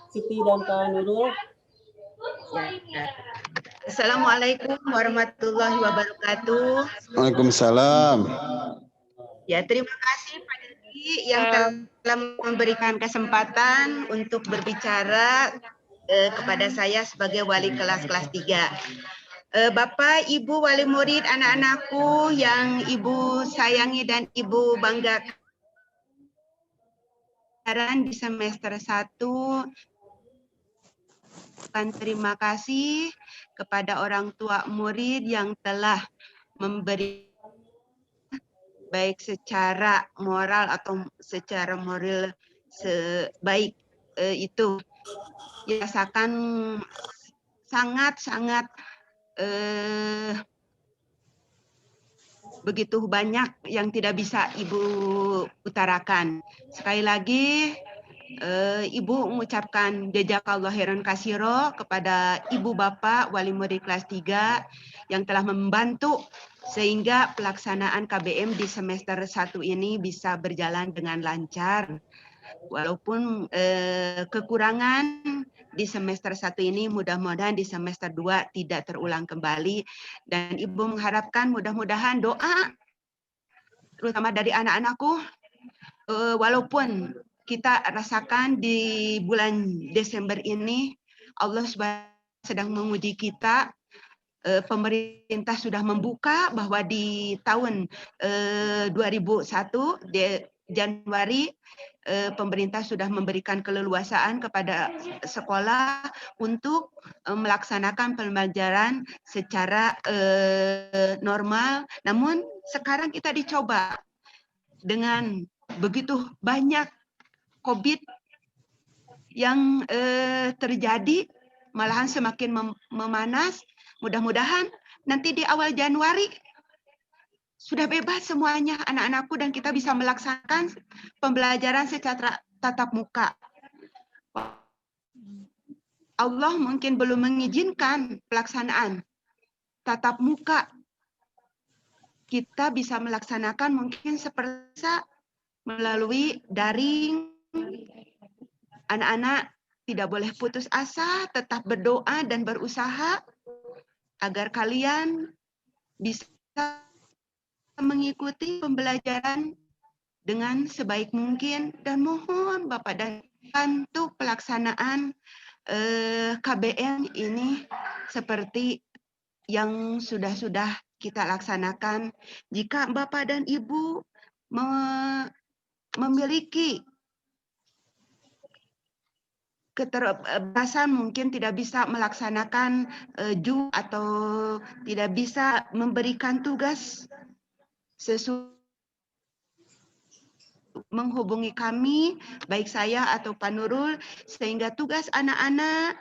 Siti dan Pak Nurul. Assalamualaikum warahmatullahi wabarakatuh. Waalaikumsalam. Ya, terima kasih Pak Dedi yang telah memberikan kesempatan untuk berbicara kepada saya sebagai wali kelas 3. Bapak, Ibu, wali murid, anak-anakku yang Ibu sayangi dan Ibu banggakan di semester 1. Terima kasih kepada orang tua murid yang telah memberi baik secara moral atau secara moral sebaik itu. dirasakan sangat-sangat begitu banyak yang tidak bisa Ibu utarakan. Sekali lagi, Ibu mengucapkan jazakallahu khairan katsiro kepada Ibu Bapak Wali Murid kelas 3 yang telah membantu sehingga pelaksanaan KBM di semester 1 ini bisa berjalan dengan lancar. Walaupun kekurangan di semester 1 ini, mudah-mudahan di semester 2 tidak terulang kembali. Dan Ibu mengharapkan mudah-mudahan doa, terutama dari anak-anakku, walaupun kita rasakan di bulan Desember ini, Allah sedang menguji kita. Pemerintah sudah membuka bahwa di tahun 2001, Januari, pemerintah sudah memberikan keleluasaan kepada sekolah untuk melaksanakan pembelajaran secara normal. Namun sekarang kita dicoba dengan begitu banyak COVID yang terjadi, malahan semakin memanas. Mudah-mudahan nanti di awal Januari sudah bebas semuanya anak-anakku dan kita bisa melaksanakan pembelajaran secara tatap muka. Allah mungkin belum mengizinkan pelaksanaan tatap muka. Kita bisa melaksanakan mungkin seperti melalui daring. Anak-anak tidak boleh putus asa, tetap berdoa dan berusaha agar kalian bisa mengikuti pembelajaran dengan sebaik mungkin, dan mohon Bapak dan bantu pelaksanaan KBM ini seperti yang sudah kita laksanakan. Jika Bapak dan Ibu memiliki keterbatasan, mungkin tidak bisa melaksanakan atau tidak bisa memberikan tugas sesuai, menghubungi kami, baik saya atau Pak Nurul, sehingga tugas anak-anak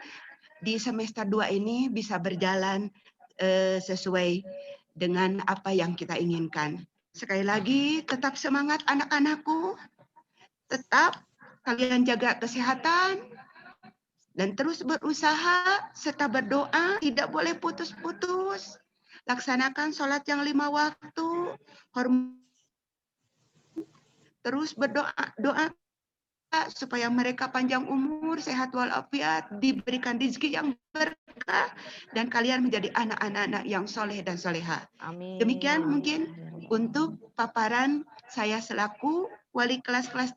di semester 2 ini bisa berjalan sesuai dengan apa yang kita inginkan. Sekali lagi, tetap semangat anak-anakku, tetap kalian jaga kesehatan, dan terus berusaha serta berdoa, tidak boleh putus-putus. Laksanakan sholat yang 5 waktu, terus doa supaya mereka panjang umur, sehat walafiat, diberikan rezeki yang berkah, dan kalian menjadi anak-anak yang soleh dan soleha. Amin. Demikian mungkin untuk paparan saya selaku wali kelas 3.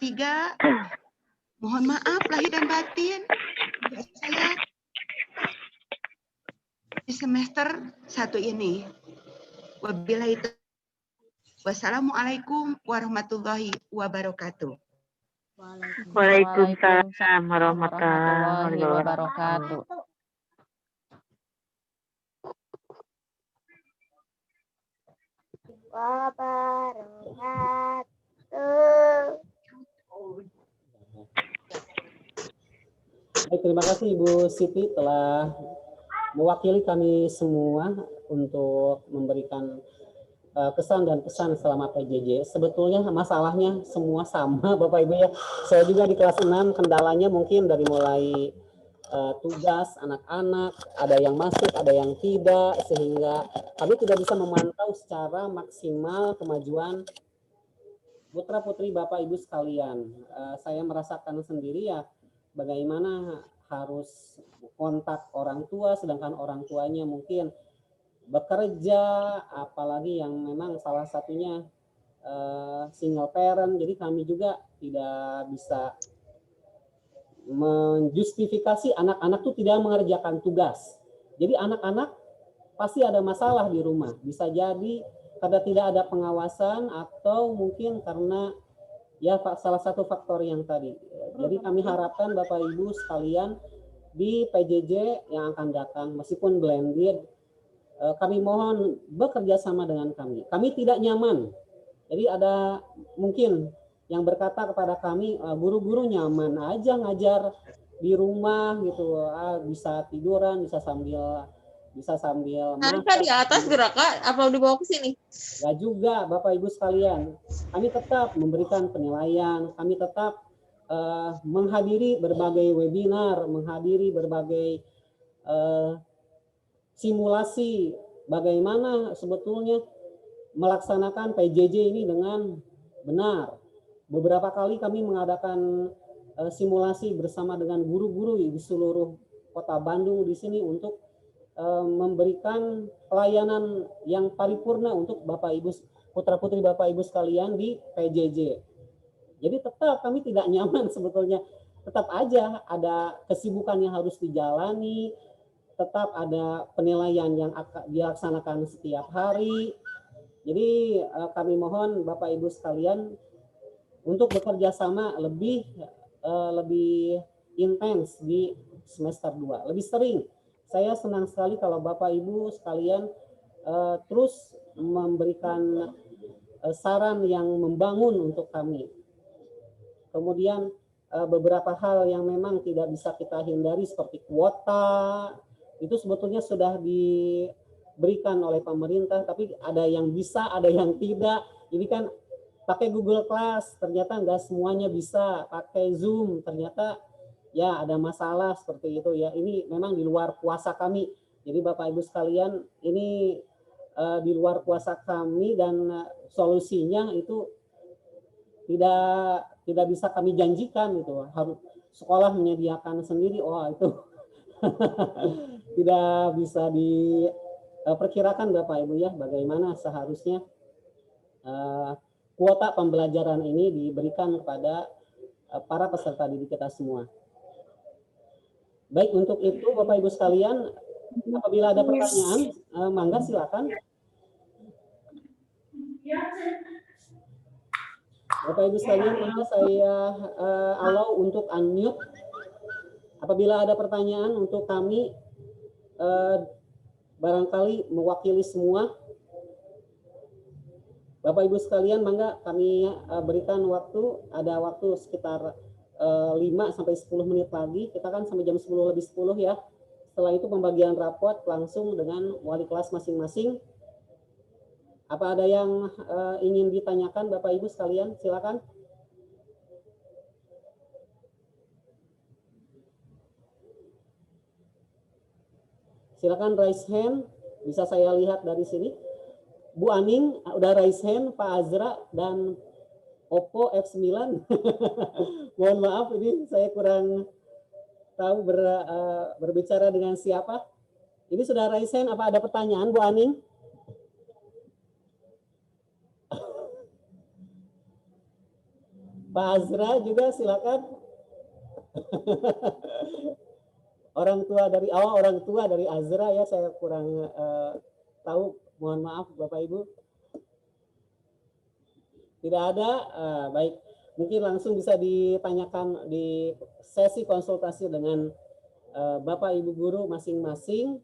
Mohon maaf lahir dan batin saya di semester 1 ini. Wabillahi taufiq. Wassalamualaikum warahmatullahi wabarakatuh. Waalaikumsalam warahmatullahi wabarakatuh. Baik, terima kasih Ibu Siti telah mewakili kami semua untuk memberikan kesan dan pesan selama PJJ. Sebetulnya masalahnya semua sama Bapak Ibu ya. Saya juga di kelas 6 kendalanya mungkin dari mulai tugas anak-anak, ada yang masuk, ada yang tidak, sehingga kami tidak bisa memantau secara maksimal kemajuan putra-putri Bapak Ibu sekalian. Saya merasakan sendiri ya, bagaimana harus kontak orang tua, sedangkan orang tuanya mungkin bekerja, apalagi yang memang salah satunya single parent. Jadi kami juga tidak bisa menjustifikasi anak-anak itu tidak mengerjakan tugas. Jadi anak-anak pasti ada masalah di rumah. Bisa jadi karena tidak ada pengawasan atau mungkin karena ya salah satu faktor yang tadi. Jadi kami harapkan Bapak Ibu sekalian di PJJ yang akan datang, meskipun blended, kami mohon bekerja sama dengan kami. Kami tidak nyaman. Jadi ada mungkin yang berkata kepada kami, guru-guru nyaman aja ngajar di rumah gitu, bisa tiduran, bisa sambil Harika di atas gerak Kak, apa dibawa ke sini? Ya juga Bapak Ibu sekalian, kami tetap memberikan penilaian, kami tetap menghadiri berbagai webinar, menghadiri berbagai simulasi bagaimana sebetulnya melaksanakan PJJ ini dengan benar. Beberapa kali kami mengadakan simulasi bersama dengan guru-guru di seluruh kota Bandung di sini untuk memberikan pelayanan yang paripurna untuk Bapak Ibu, putra-putri Bapak Ibu sekalian di PJJ. Jadi tetap kami tidak nyaman sebetulnya, tetap aja ada kesibukan yang harus dijalani, tetap ada penilaian yang akan dilaksanakan setiap hari. Jadi kami mohon Bapak Ibu sekalian untuk bekerja sama lebih intens di semester 2, lebih sering. Saya senang sekali kalau Bapak Ibu sekalian terus memberikan saran yang membangun untuk kami. Kemudian beberapa hal yang memang tidak bisa kita hindari seperti kuota, itu sebetulnya sudah diberikan oleh pemerintah, tapi ada yang bisa, ada yang tidak. Ini kan pakai Google Class, ternyata nggak semuanya bisa, pakai Zoom, ternyata ya ada masalah seperti itu ya. Ini memang di luar kuasa kami. Jadi Bapak Ibu sekalian, ini di luar kuasa kami dan solusinya itu tidak bisa kami janjikan gitu. Harus sekolah menyediakan sendiri. Oh itu tidak bisa diperkirakan Bapak Ibu ya, bagaimana seharusnya kuota pembelajaran ini diberikan kepada para peserta didik kita semua. Baik, untuk itu Bapak Ibu sekalian, apabila ada pertanyaan, mangga silakan. Bapak Ibu sekalian, mangga saya allow untuk unmute. Apabila ada pertanyaan untuk kami, barangkali mewakili semua. Bapak Ibu sekalian, mangga kami berikan waktu, ada waktu sekitar 5 sampai 10 menit lagi. Kita kan sampai jam 10 lebih 10 ya. Setelah itu pembagian rapot langsung dengan wali kelas masing-masing. Apa ada yang ingin ditanyakan Bapak Ibu sekalian? Silakan. Silakan raise hand, bisa saya lihat dari sini. Bu Aning udah raise hand, Pak Azra dan Oppo F9. Mohon maaf, ini saya kurang tahu berbicara dengan siapa. Ini sudah raise hand, apa ada pertanyaan Bu Aning? Pak Azra juga silakan. Orang tua dari Azra ya, saya kurang tahu, mohon maaf Bapak Ibu. Tidak ada, baik. Mungkin langsung bisa ditanyakan di sesi konsultasi dengan Bapak Ibu guru masing-masing.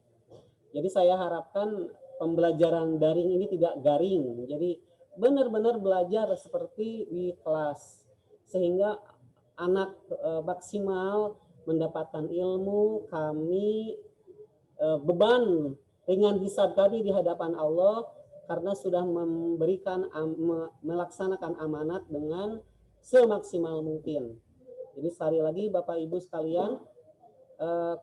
Jadi saya harapkan pembelajaran daring ini tidak garing. Jadi benar-benar belajar seperti di kelas. Sehingga anak maksimal mendapatkan ilmu, kami beban ringan hisab kami di hadapan Allah karena sudah melaksanakan amanat dengan semaksimal mungkin. Jadi sekali lagi Bapak Ibu sekalian,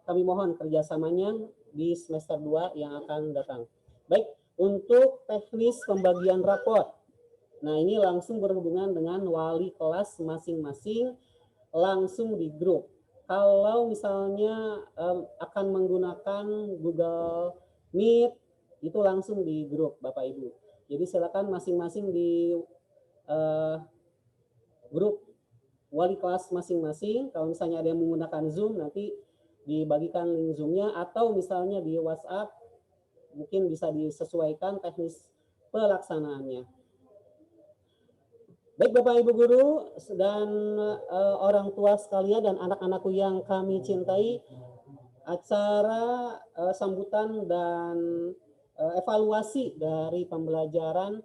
kami mohon kerjasamanya di semester 2 yang akan datang. Baik, untuk teknis pembagian raport. Nah ini langsung berhubungan dengan wali kelas masing-masing, langsung di grup. Kalau misalnya akan menggunakan Google Meet, itu langsung di grup Bapak Ibu. Jadi silakan masing-masing di grup wali kelas masing-masing. Kalau misalnya ada yang menggunakan Zoom, nanti dibagikan link Zoom-nya, atau misalnya di WhatsApp, mungkin bisa disesuaikan teknis pelaksanaannya. Baik Bapak Ibu guru dan orang tua sekalian dan anak-anakku yang kami cintai, acara sambutan dan evaluasi dari pembelajaran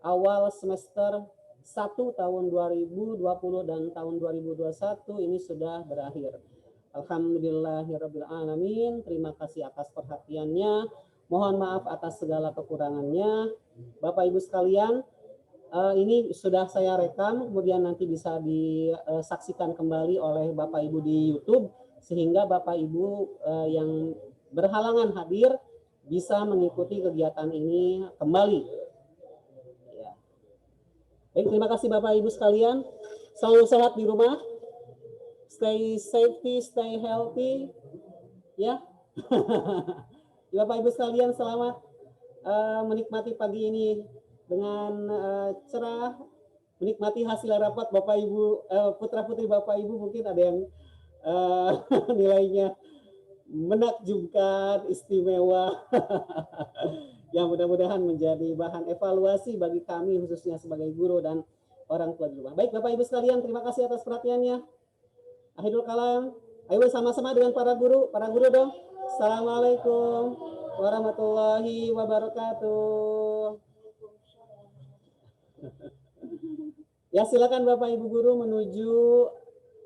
awal semester 1 tahun 2020 dan tahun 2021 ini sudah berakhir. Alhamdulillahirabbil alamin. Terima kasih atas perhatiannya. Mohon maaf atas segala kekurangannya. Bapak Ibu sekalian, ini sudah saya rekam, kemudian nanti bisa disaksikan kembali oleh Bapak Ibu di YouTube, sehingga Bapak Ibu yang berhalangan hadir bisa mengikuti kegiatan ini kembali. Ya. Baik, terima kasih Bapak Ibu sekalian. Selalu sehat di rumah. Stay safety, stay healthy. Ya. Bapak Ibu sekalian, selamat menikmati pagi ini dengan cerah, menikmati hasil rapat Bapak Ibu, putra-putri Bapak Ibu mungkin ada yang nilainya menakjubkan, istimewa. Yang mudah-mudahan menjadi bahan evaluasi bagi kami khususnya sebagai guru dan orang tua di rumah. Baik Bapak Ibu sekalian, terima kasih atas perhatiannya. Akhirul kalam, ayo sama-sama dengan para guru dong. Assalamualaikum warahmatullahi wabarakatuh. Ya, silakan Bapak Ibu guru menuju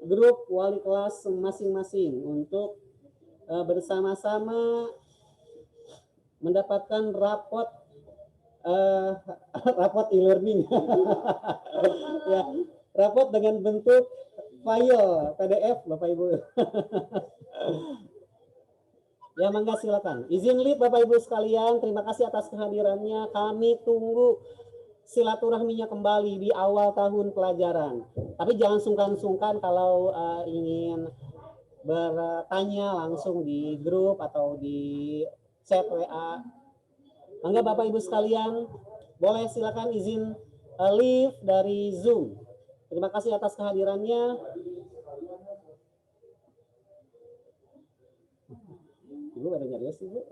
grup wali kelas masing-masing untuk bersama-sama mendapatkan rapot rapot e-learning. Ya, rapot dengan bentuk file PDF Bapak Ibu. Ya, mangga silakan. Izin lihat Bapak Ibu sekalian, terima kasih atas kehadirannya. Kami tunggu silaturahminya kembali di awal tahun pelajaran. Tapi jangan sungkan-sungkan kalau ingin bertanya langsung di grup atau di chat WA. Mangga Bapak Ibu sekalian, boleh silakan izin leave dari Zoom. Terima kasih atas kehadirannya. Ibu ada nyari sih, Bu?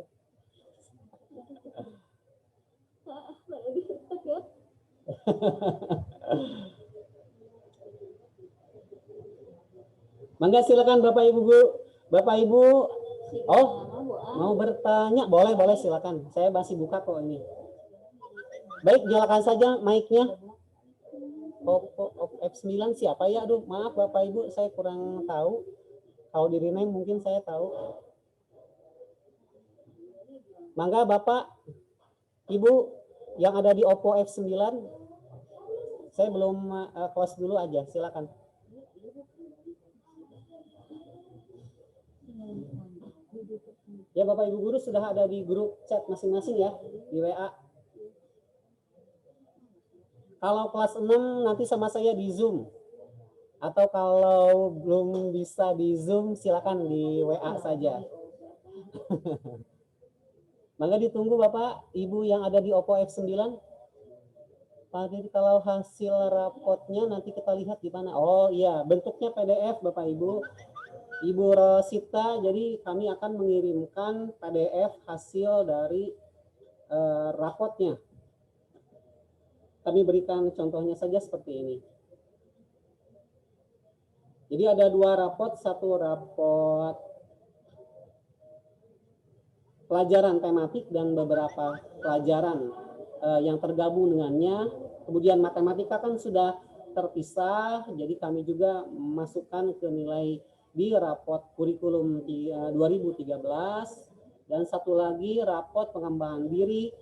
Mangga silakan Bapak Ibu guru. Bapak Ibu, oh mau bertanya, boleh silakan. Saya masih buka kok ini. Baik, nyalakan saja mic-nya. Oppo F9 siapa ya? Aduh, maaf Bapak Ibu, saya kurang tahu. Kalau di rename mungkin saya tahu. Mangga Bapak, Ibu yang ada di Oppo F9, saya belum close dulu aja, silakan. Ya Bapak Ibu guru sudah ada di grup chat masing-masing ya, di WA. Kalau kelas 6 nanti sama saya di Zoom. Atau kalau belum bisa di Zoom silakan di WA saja. Mangga ditunggu Bapak Ibu yang ada di Oppo F9. Tadi kalau hasil rapotnya nanti kita lihat di mana. Oh iya, bentuknya PDF Bapak Ibu. Ibu Rosita, jadi kami akan mengirimkan PDF hasil dari rapotnya. Kami berikan contohnya saja seperti ini. Jadi ada dua rapot, satu rapot pelajaran tematik dan beberapa pelajaran yang tergabung dengannya. Kemudian matematika kan sudah terpisah, jadi kami juga masukkan ke nilai di rapot kurikulum 2013 dan satu lagi rapot pengembangan diri.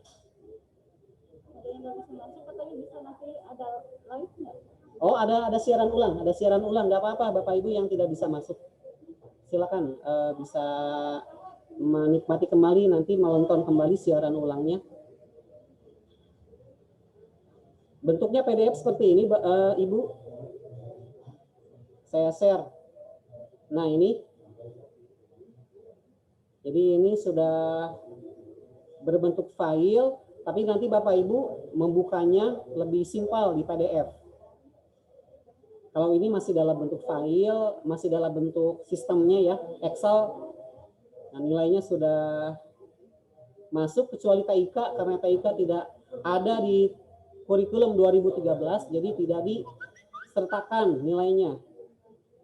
Oh, ada siaran ulang, nggak apa-apa Bapak Ibu yang tidak bisa masuk. Silakan bisa menikmati kembali, nanti menonton kembali siaran ulangnya. Bentuknya PDF seperti ini, Ibu. Saya share. Nah, ini. Jadi ini sudah berbentuk file, tapi nanti Bapak Ibu membukanya lebih simpel di PDF. Kalau ini masih dalam bentuk file, masih dalam bentuk sistemnya ya, Excel. Nah, nilainya sudah masuk kecuali TIK, karena TIK tidak ada di kurikulum 2013, jadi tidak disertakan nilainya.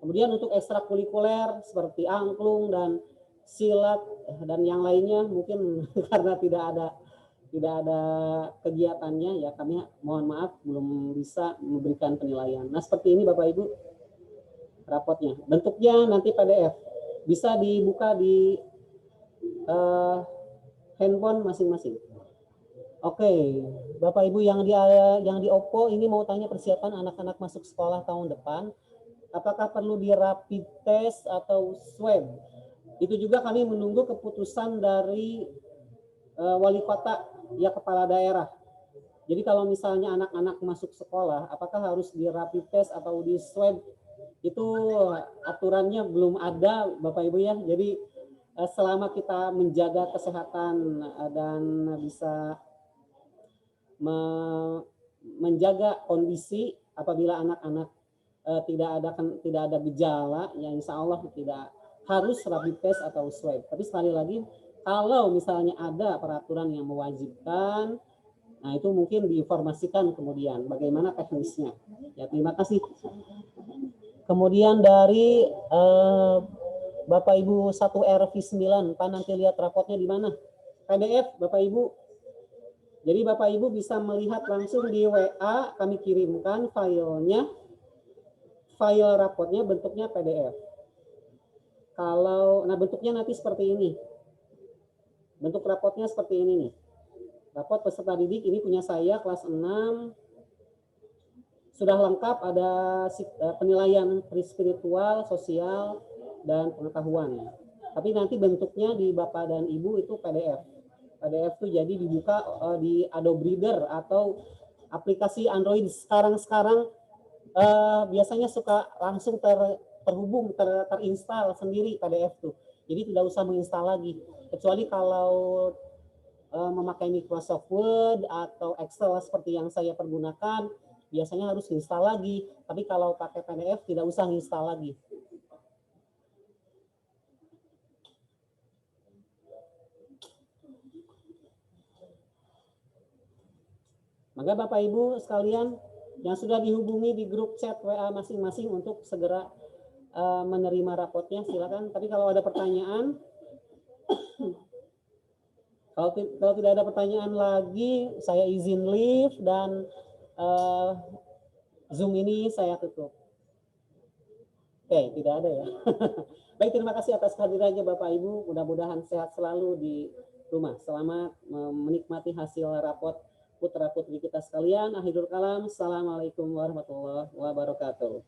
Kemudian untuk ekstrakurikuler seperti angklung dan silat dan yang lainnya mungkin karena tidak ada kegiatannya ya kami mohon maaf belum bisa memberikan penilaian. Nah seperti ini Bapak Ibu rapotnya. Bentuknya nanti PDF. bisa dibuka di handphone masing-masing. Oke, Bapak Ibu yang di Oppo ini mau tanya persiapan anak-anak masuk sekolah tahun depan. Apakah perlu di rapid test atau swab? Itu juga kami menunggu keputusan dari wali kota, ya kepala daerah. Jadi kalau misalnya anak-anak masuk sekolah, apakah harus di rapid test atau di swab? Itu aturannya belum ada, Bapak Ibu ya. Jadi selama kita menjaga kesehatan dan bisa menjaga kondisi, apabila anak-anak tidak ada gejala, ya insya Allah tidak harus rapid test atau swab. Tapi sekali lagi, kalau misalnya ada peraturan yang mewajibkan, nah itu mungkin diinformasikan kemudian bagaimana teknisnya. Ya, terima kasih. Kemudian dari Bapak Ibu 1RV9, Pak nanti lihat rapotnya di mana? PDF Bapak Ibu. Jadi Bapak Ibu bisa melihat langsung di WA, kami kirimkan filenya. File rapotnya bentuknya PDF. Nah bentuknya nanti seperti ini. Bentuk rapotnya seperti ini nih. Rapot peserta didik ini punya saya kelas 6. Sudah lengkap, ada penilaian spiritual, sosial, dan pengetahuan. Tapi nanti bentuknya di Bapak dan Ibu itu PDF. PDF itu jadi dibuka di Adobe Reader atau aplikasi Android sekarang biasanya suka langsung terhubung, terinstall sendiri PDF tuh. Jadi tidak usah menginstal lagi. Kecuali kalau memakai Microsoft Word atau Excel seperti yang saya pergunakan, biasanya harus install lagi. Tapi kalau pakai PDF tidak usah install lagi. Maka Bapak Ibu sekalian yang sudah dihubungi di grup chat WA masing-masing untuk segera menerima rapotnya, silakan. Tapi kalau ada pertanyaan, kalau tidak ada pertanyaan lagi, saya izin leave dan Zoom ini saya tutup. Oke, tidak ada ya. Baik, terima kasih atas kehadirannya Bapak Ibu. Mudah-mudahan sehat selalu di rumah. Selamat menikmati hasil rapot putra-putri kita sekalian. Akhirul kalam. Assalamualaikum warahmatullahi wabarakatuh.